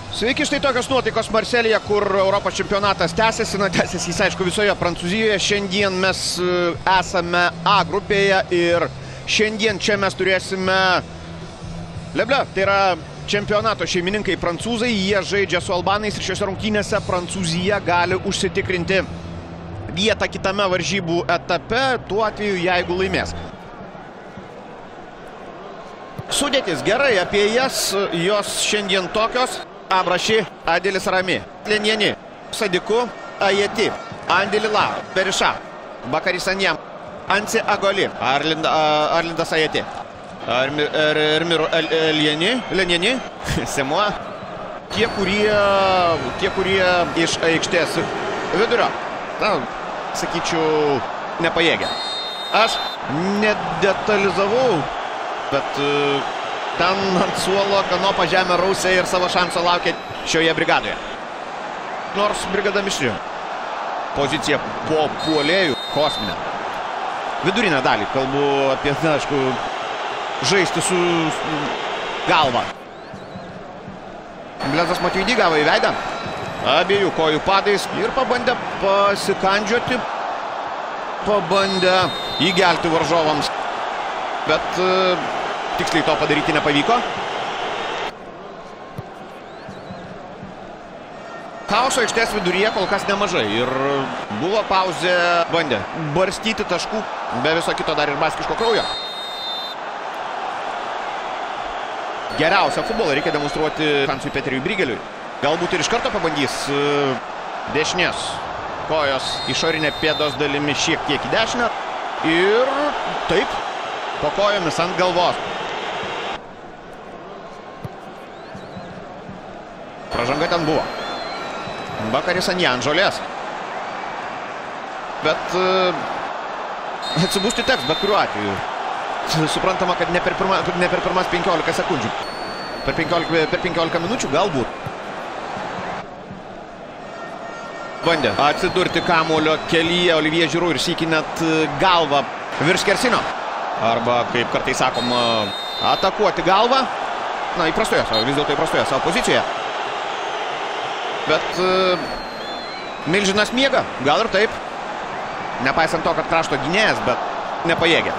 Sveiki, štai tokios nuotaikos Marselyje, kur Europos čempionatas tęsiasi. Tęsiasi jis, aišku, visoje Prancūzijoje. Šiandien mes esame A grupėje ir šiandien čia mes turėsime Leble. Tai yra čempionato šeimininkai prancūzai. Jie žaidžia su albanais ir šiose rungtynėse Prancūzija gali užsitikrinti vietą kitame varžybų etape, tuo atveju, jeigu laimės. Sudėtis gerai apie jas, jos šiandien tokios. Abraši, Adilis Rami, Lenieni, Sadiku, Ajeti, Andilila, Berisha, Bakari Sanjam, Ansi Agoli, Arlindas Ajeti, Lenieni, Semoa. Tie, kurie iš aikštės vidurio, na, sakyčiau, nepajėgia. Aš nedetalizavau, bet ten ant suolo Kanopa žemę rausė ir savo šanso laukia šioje brigadoje. Nors brigada mišri. Pozicija po puolėjų kosminė. Vidurinę dalį, kalbu apie, aišku, žaisti su galva. Blezas Matuidi gavo į veidą. Abiejų kojų padais ir pabandė pasikandžioti. Pabandė įgelti varžovams. Bet tiksliai to padaryti nepavyko. Chaoso aikštės viduryje kol kas nemažai ir buvo pauzė, bandė barstyti taškų, be viso kito dar ir baskiško kraujo. Geriausią futbolą reikia demonstruoti Hansui Peteriui Brigeliui. Galbūt ir iš karto pabandys dešinės kojos išorinė pėdos dalimi šiek tiek į dešinę ir taip po kojomis ant galvos. Pražanga ten buvo. Bakari Sanjan žolės. Bet atsibusti teks bet kuriuo atveju. Suprantama, kad ne per pirmas 15 sekundžių. Per 15 minučių galbūt. Bandė atsidurti kamuolio kelyje Olivier Giroud ir sykį net galvą virš skersino. Arba, kaip kartais sakoma, atakuoti galvą. Na, vis dėlto įprastoje savo pozicijoje. Bet milžinas miega, gal ir taip. Nepaisant to, kad krašto gynėjas, bet nepajėgia.